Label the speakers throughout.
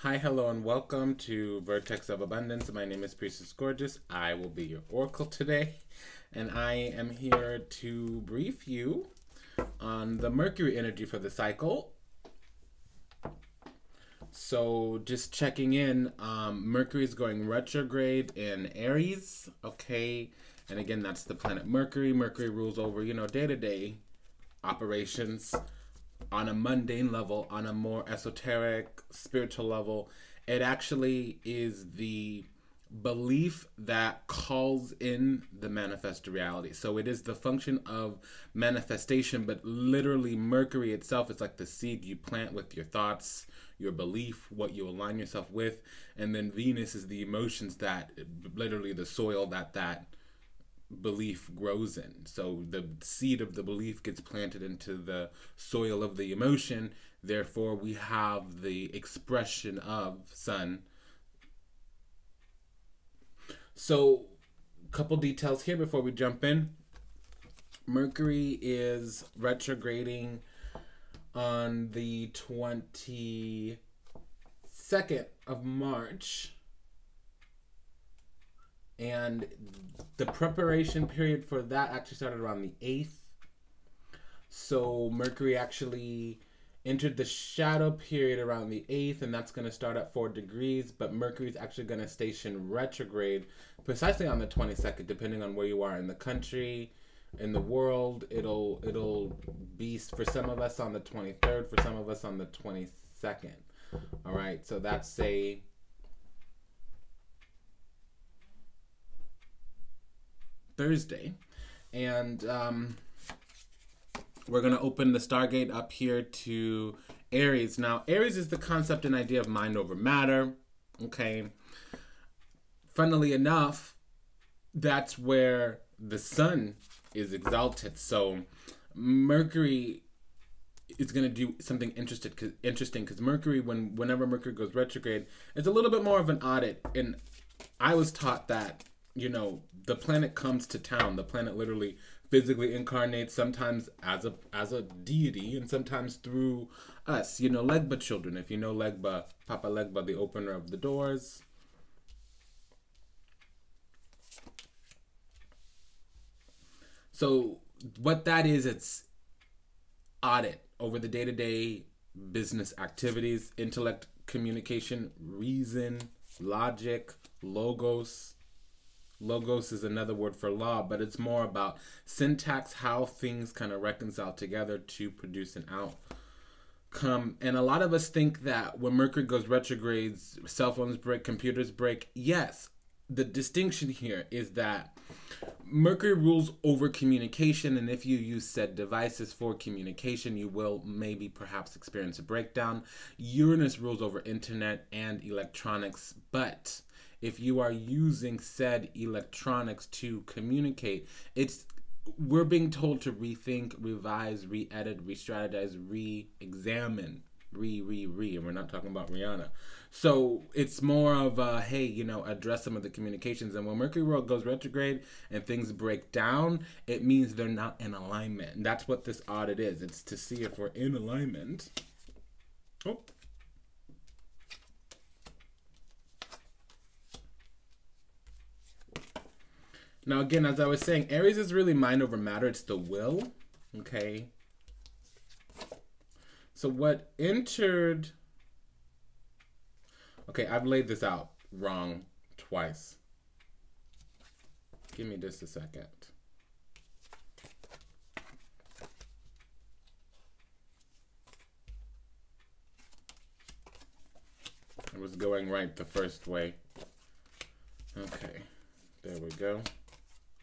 Speaker 1: Hi, hello, and welcome to Vertex of Abundance. My name is Priestess Gorgeous. I will be your oracle today, and I am here to brief you on the Mercury energy for the cycle. So just checking in, Mercury is going retrograde in Aries, okay? And again, that's the planet Mercury. Mercury rules over, day-to-day operations. On a mundane level, on a more esoteric, spiritual level, it actually is the belief that calls in the manifest reality. So it is the function of manifestation, but literally Mercury itself is like the seed you plant with your thoughts, your belief, what you align yourself with, and then Venus is the emotions that, literally the soil that belief grows in. So the seed of the belief gets planted into the soil of the emotion. Therefore, we have the expression of sun. So, a couple details here before we jump in. Mercury is retrograding on the 22nd of March. And the preparation period for that actually started around the 8th. So Mercury actually entered the shadow period around the 8th, and that's going to start at 4 degrees. But Mercury is actually going to station retrograde precisely on the 22nd, depending on where you are in the country, in the world. It'll be for some of us on the 23rd, for some of us on the 22nd. All right, so that's a Thursday, and we're going to open the Stargate up here to Aries. Now, Aries is the concept and idea of mind over matter, okay? Funnily enough, that's where the sun is exalted. So Mercury is going to do something interesting because Mercury, whenever Mercury goes retrograde, it's a little bit more of an audit. And I was taught that, the planet comes to town. The planet literally physically incarnates, sometimes as a deity, and sometimes through us. Legba children. If you know Legba, Papa Legba, the opener of the doors. So what that is, it's audit over the day-to-day business activities, intellect, communication, reason, logic, logos. Logos is another word for law, but it's more about syntax, how things kind of reconcile together to produce an outcome. And a lot of us think that when Mercury goes retrogrades, cell phones break, computers break. Yes, the distinction here is that Mercury rules over communication, and if you use said devices for communication, you will maybe perhaps experience a breakdown. Uranus rules over internet and electronics, but if you are using said electronics to communicate, we're being told to rethink, revise, re-edit, re-strategize, re-examine, and we're not talking about Rihanna. So it's more of a, hey, address some of the communications. And when Mercury goes retrograde and things break down, it means they're not in alignment. And that's what this audit is. It's to see if we're in alignment. Oh. Now, again, as I was saying, Aries is really mind over matter. It's the will, okay? So what entered... Okay, I've laid this out wrong twice. Give me just a second. I was going right the first way. Okay, there we go.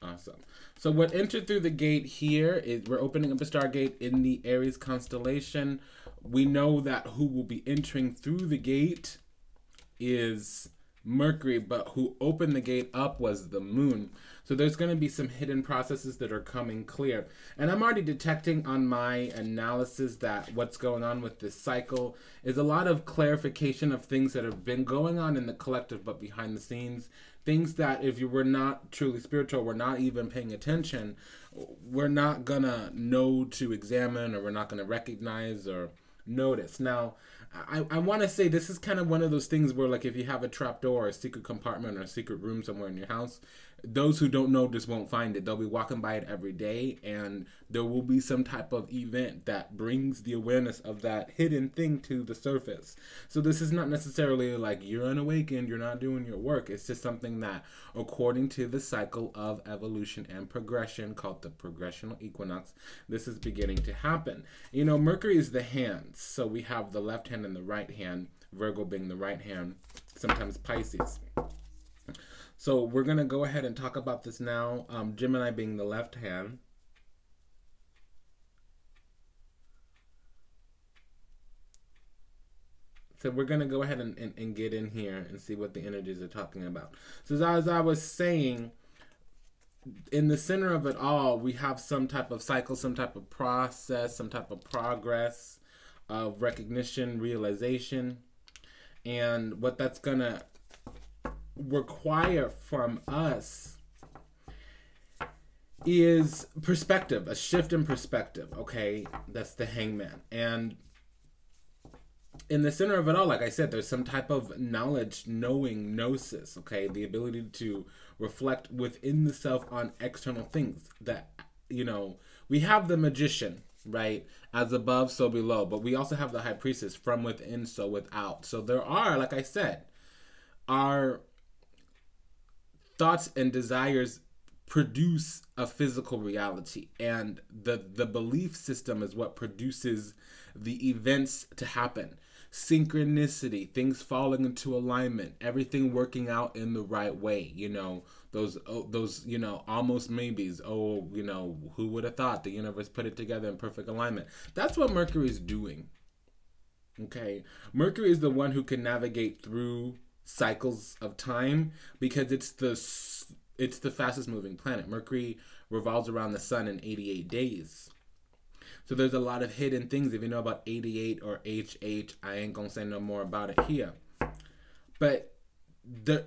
Speaker 1: Awesome. So what entered through the gate here is we're opening up a Stargate in the Aries constellation. We know that who will be entering through the gate is Mercury, but who opened the gate up was the moon. So there's going to be some hidden processes that are coming clear. And I'm already detecting on my analysis that what's going on with this cycle is a lot of clarification of things that have been going on in the collective but behind the scenes. Things that if you were not truly spiritual, we're not even paying attention, we're not going to know to examine, or we're not going to recognize or notice. Now, I want to say this is kind of one of those things where, like, if you have a trap door or a secret compartment or a secret room somewhere in your house, those who don't know just won't find it. They'll be walking by it every day, and there will be some type of event that brings the awareness of that hidden thing to the surface. So this is not necessarily like you're unawakened, you're not doing your work. It's just something that, according to the cycle of evolution and progression called the progressional equinox, this is beginning to happen. You know, Mercury is the hands. So we have the left hand and the right hand, Virgo being the right hand, sometimes Pisces. So we're going to go ahead and talk about this now. Gemini being the left hand. So we're going to go ahead and get in here and see what the energies are talking about. So as I was saying, in the center of it all, we have some type of cycle, some type of process, some type of progress of recognition, realization. And what that's going to require from us is perspective, a shift in perspective, okay? That's the hangman. And in the center of it all, like I said, there's some type of knowledge, knowing, gnosis, okay? The ability to reflect within the self on external things that, you know, we have the magician, right? As above, so below. But we also have the high priestess, from within, so without. So there are, like I said, our thoughts and desires produce a physical reality, and the belief system is what produces the events to happen. Synchronicity, things falling into alignment, everything working out in the right way, you know, those you know, almost maybes. Oh, you know, who would have thought the universe put it together in perfect alignment? That's what Mercury is doing. Okay, Mercury is the one who can navigate through cycles of time because it's the fastest moving planet. Mercury revolves around the sun in 88 days. So there's a lot of hidden things. If you know about 88 or HH, I ain't gonna say no more about it here. But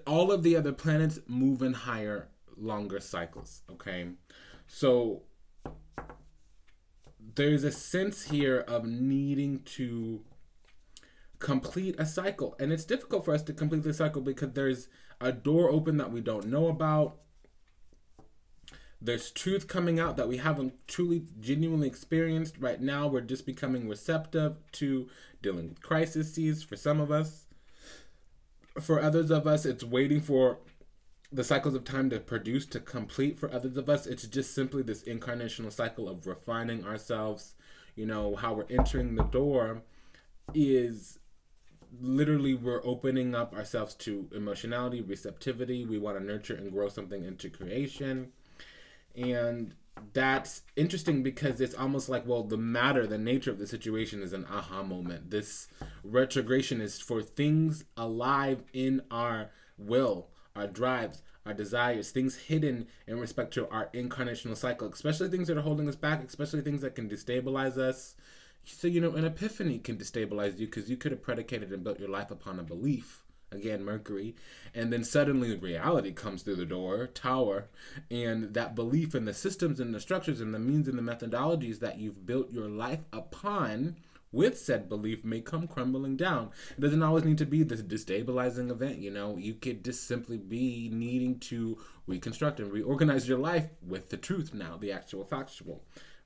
Speaker 1: all of the other planets move in higher, longer cycles, okay? So there's a sense here of needing to complete a cycle. And it's difficult for us to complete the cycle because there's a door open that we don't know about. There's truth coming out that we haven't truly, genuinely experienced. Right now, we're just becoming receptive to dealing with crises for some of us. For others of us, it's waiting for the cycles of time to produce, to complete. For others of us, it's just simply this incarnational cycle of refining ourselves. You know, how we're entering the door is literally we're opening up ourselves to emotionality, receptivity. We want to nurture and grow something into creation. And that's interesting because it's almost like, well, the nature of the situation is an aha moment. This retrogradation is for things alive in our will, our drives, our desires, things hidden in respect to our incarnational cycle, especially things that are holding us back, especially things that can destabilize us. So, you know, an epiphany can destabilize you because you could have predicated and built your life upon a belief. Again, Mercury. And then suddenly reality comes through the door, tower, and that belief in the systems and the structures and the means and the methodologies that you've built your life upon with said belief may come crumbling down. It doesn't always need to be this destabilizing event, you know. You could just simply be needing to reconstruct and reorganize your life with the truth now, the actual factual,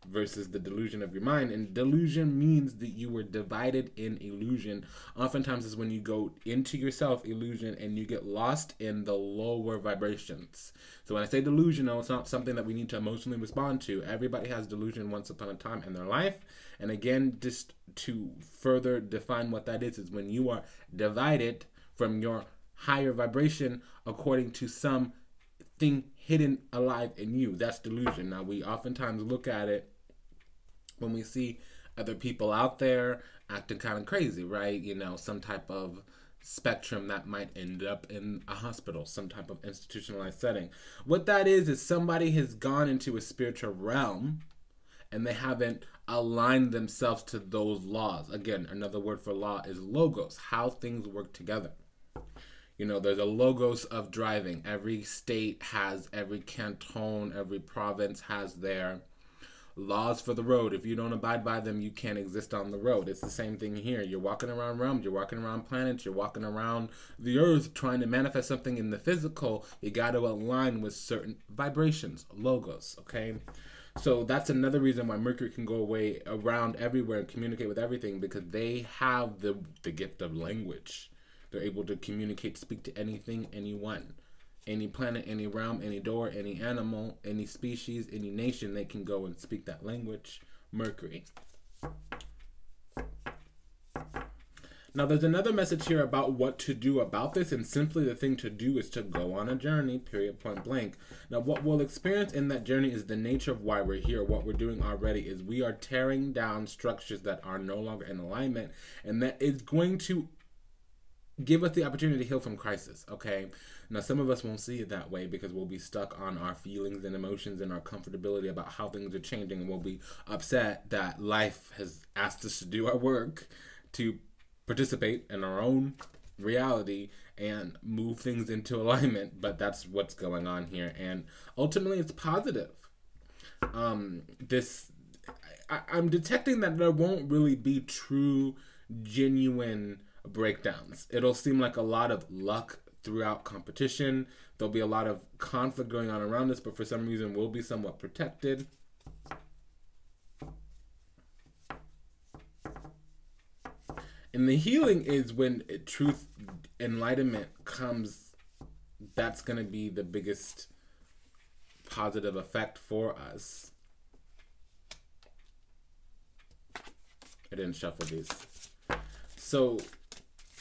Speaker 1: versus the delusion of your mind. And delusion means that you were divided in illusion. Oftentimes is when you go into yourself illusion and you get lost in the lower vibrations. So when I say delusional, it's not something that we need to emotionally respond to. Everybody has delusion once upon a time in their life. And again, just to further define what that is when you are divided from your higher vibration according to some thing hidden alive in you. That's delusion. Now, we oftentimes look at it when we see other people out there acting kind of crazy, right? You know, some type of spectrum that might end up in a hospital, some type of institutionalized setting. What that is somebody has gone into a spiritual realm and they haven't aligned themselves to those laws. Again, another word for law is logos, how things work together. You know, there's a logos of driving. Every state has, every canton, every province has their laws for the road. If you don't abide by them, you can't exist on the road. It's the same thing here. You're walking around realms, you're walking around planets, you're walking around the earth trying to manifest something in the physical. You got to align with certain vibrations, logos, okay? So that's another reason why Mercury can go away around everywhere and communicate with everything, because they have the gift of language. They're able to communicate, speak to anything, anyone. Any planet, any realm, any door, any animal, any species, any nation, they can go and speak that language. Mercury. Now, there's another message here about what to do about this, and simply the thing to do is to go on a journey, period, point blank. Now, what we'll experience in that journey is the nature of why we're here. What we're doing already is we are tearing down structures that are no longer in alignment, and that is going to give us the opportunity to heal from crisis, okay? Now, some of us won't see it that way because we'll be stuck on our feelings and emotions and our comfortability about how things are changing, and we'll be upset that life has asked us to do our work to participate in our own reality and move things into alignment, but that's what's going on here, and ultimately it's positive. I'm detecting that there won't really be true, genuine breakdowns. It'll seem like a lot of luck throughout competition. There'll be a lot of conflict going on around us, but for some reason we'll be somewhat protected. And the healing is when truth, enlightenment comes. That's going to be the biggest positive effect for us. I didn't shuffle these. So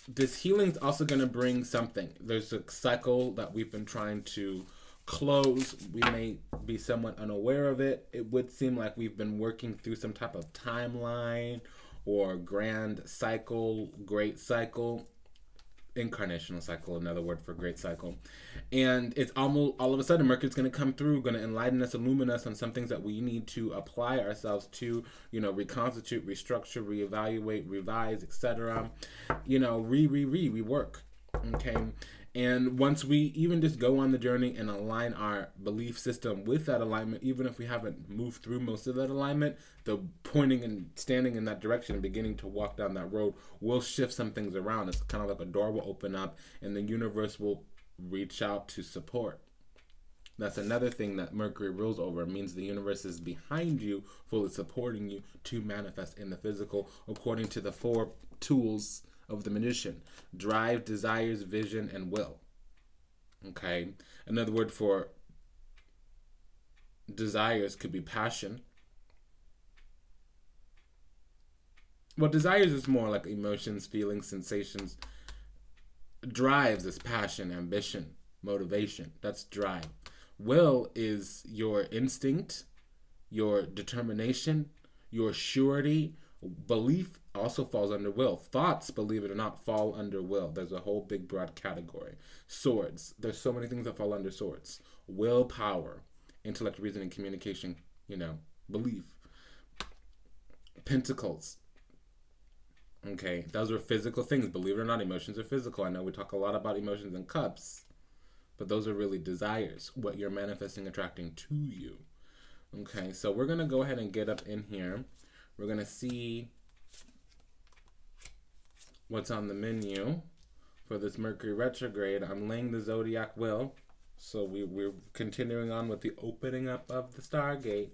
Speaker 1: this healing is also going to bring something. There's a cycle that we've been trying to close. We may be somewhat unaware of it. It would seem like we've been working through some type of timeline or grand cycle, great cycle, incarnational cycle, another word for great cycle. And it's almost all of a sudden Mercury's going to come through, going to enlighten us, illumine us on some things that we need to apply ourselves to, reconstitute, restructure, reevaluate, revise, etc. Rework. Okay. And once we even just go on the journey and align our belief system with that alignment, even if we haven't moved through most of that alignment, the pointing and standing in that direction and beginning to walk down that road will shift some things around. It's kind of like a door will open up and the universe will reach out to support. That's another thing that Mercury rules over. It means the universe is behind you, fully supporting you to manifest in the physical according to the 4 tools of the magician: drive, desires, vision, and will. Okay. Another word for desires could be passion. Well, desires is more like emotions, feelings, sensations. Drives is passion, ambition, motivation. That's drive. Will is your instinct, your determination, your surety. Belief also falls under will. Thoughts, believe it or not, fall under will. There's a whole big broad category. Swords. There's so many things that fall under swords. Willpower, intellect, reasoning, communication, belief. Pentacles. Okay, those are physical things. Believe it or not, emotions are physical. I know we talk a lot about emotions and cups, but those are really desires, what you're manifesting, attracting to you. Okay, so we're going to go ahead and get up in here. We're going to see what's on the menu for this Mercury retrograde. I'm laying the zodiac wheel. So we're continuing on with the opening up of the Stargate.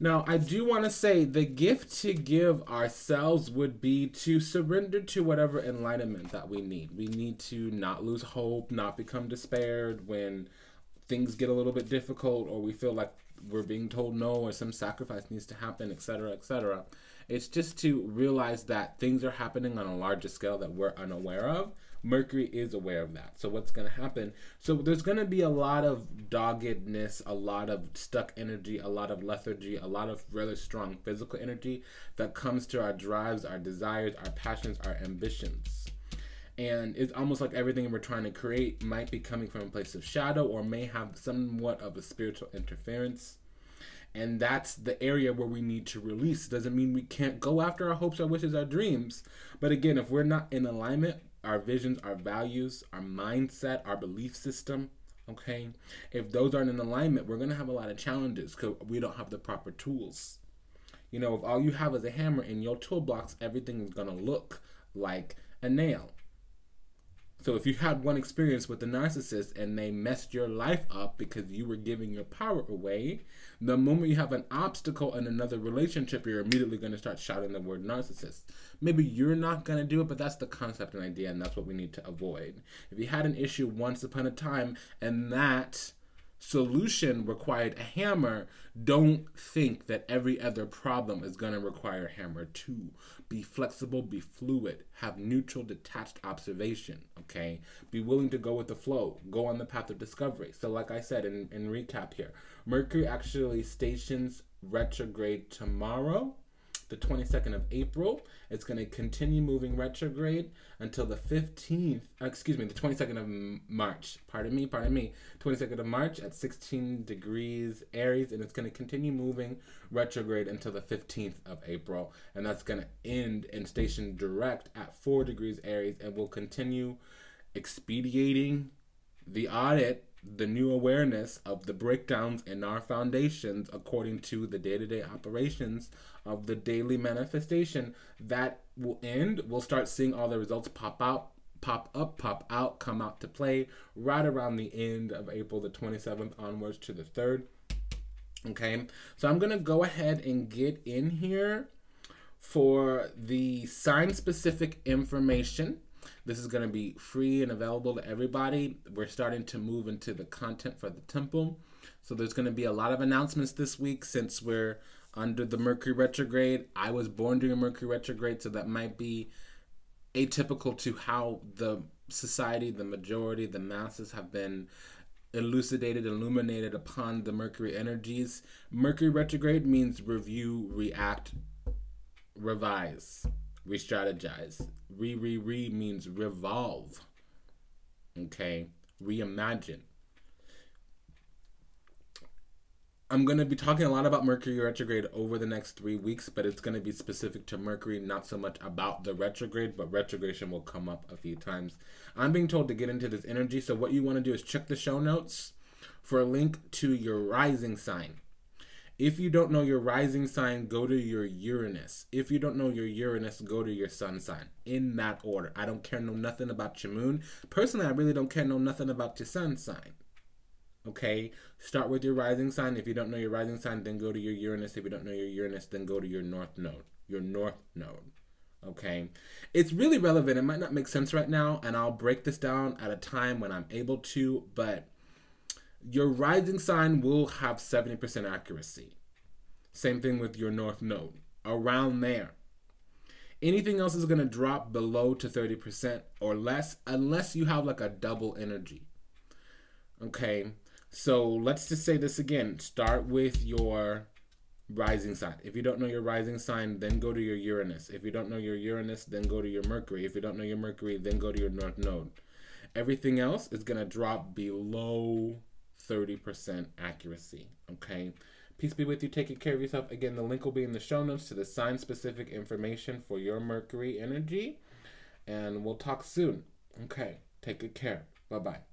Speaker 1: Now, I do want to say the gift to give ourselves would be to surrender to whatever enlightenment that we need. We need to not lose hope, not become despaired when things get a little bit difficult or we feel like we're being told no or some sacrifice needs to happen, etc., etc. It's just to realize that things are happening on a larger scale that we're unaware of. Mercury is aware of that. So what's going to happen? So there's going to be a lot of doggedness, a lot of stuck energy, a lot of lethargy, a lot of really strong physical energy that comes to our drives, our desires, our passions, our ambitions. And it's almost like everything we're trying to create might be coming from a place of shadow or may have somewhat of a spiritual interference. And that's the area where we need to release. Doesn't mean we can't go after our hopes, our wishes, our dreams. But again, if we're not in alignment, our visions, our values, our mindset, our belief system, Okay, if those aren't in alignment, we're gonna have a lot of challenges because we don't have the proper tools. You know, if all you have is a hammer in your toolbox, everything is gonna look like a nail. So if you had one experience with a narcissist and they messed your life up because you were giving your power away, the moment you have an obstacle in another relationship, you're immediately going to start shouting the word narcissist. Maybe you're not going to do it, but that's the concept and idea, and that's what we need to avoid. If you had an issue once upon a time and that solution required a hammer, don't think that every other problem is going to require a hammer too. Be flexible, be fluid, have neutral, detached observation, okay? Be willing to go with the flow, go on the path of discovery. So like I said in recap here, Mercury actually stations retrograde tomorrow, the 22nd of April. It's going to continue moving retrograde until the 15th, the 22nd of March. Pardon me, 22nd of March at 16 degrees Aries, and it's going to continue moving retrograde until the 15th of April, and that's going to end and station direct at 4 degrees Aries, and will continue expediting the audit, the new awareness of the breakdowns in our foundations according to the day-to-day operations of the daily manifestation. That will end. We'll start seeing all the results pop out, pop up, pop out, come out to play right around the end of April, the 27th onwards to the 3rd. Okay, so I'm going to go ahead and get in here for the sign-specific information. This is going to be free and available to everybody. We're starting to move into the content for the temple. So there's going to be a lot of announcements this week since we're under the Mercury retrograde. I was born during Mercury retrograde, so that might be atypical to how the society, the majority, the masses have been elucidated, illuminated upon the Mercury energies. Mercury retrograde means review, react, revise, re-strategize. Re means revolve. Okay? Reimagine. I'm going to be talking a lot about Mercury retrograde over the next 3 weeks, but it's going to be specific to Mercury, not so much about the retrograde, but retrogradation will come up a few times. I'm being told to get into this energy, so what you want to do is check the show notes for a link to your rising sign. If you don't know your rising sign, go to your Uranus. If you don't know your Uranus, go to your sun sign. In that order. I don't care nothing about your moon. Personally, I really don't care nothing about your sun sign. Okay? Start with your rising sign. If you don't know your rising sign, then go to your Uranus. If you don't know your Uranus, then go to your north node. Your north node. Okay? It's really relevant. It might not make sense right now, and I'll break this down at a time when I'm able to, but your rising sign will have 70% accuracy. Same thing with your north node. Around there. Anything else is going to drop below to 30% or less unless you have like a double energy. Okay, so let's just say this again. Start with your rising sign. If you don't know your rising sign, then go to your Uranus. If you don't know your Uranus, then go to your Mercury. If you don't know your Mercury, then go to your north node. Everything else is going to drop below 30% accuracy. Okay, peace be with you. Take good care of yourself. Again, the link will be in the show notes to the sign-specific information for your Mercury energy. And we'll talk soon. Okay, take good care. Bye-bye.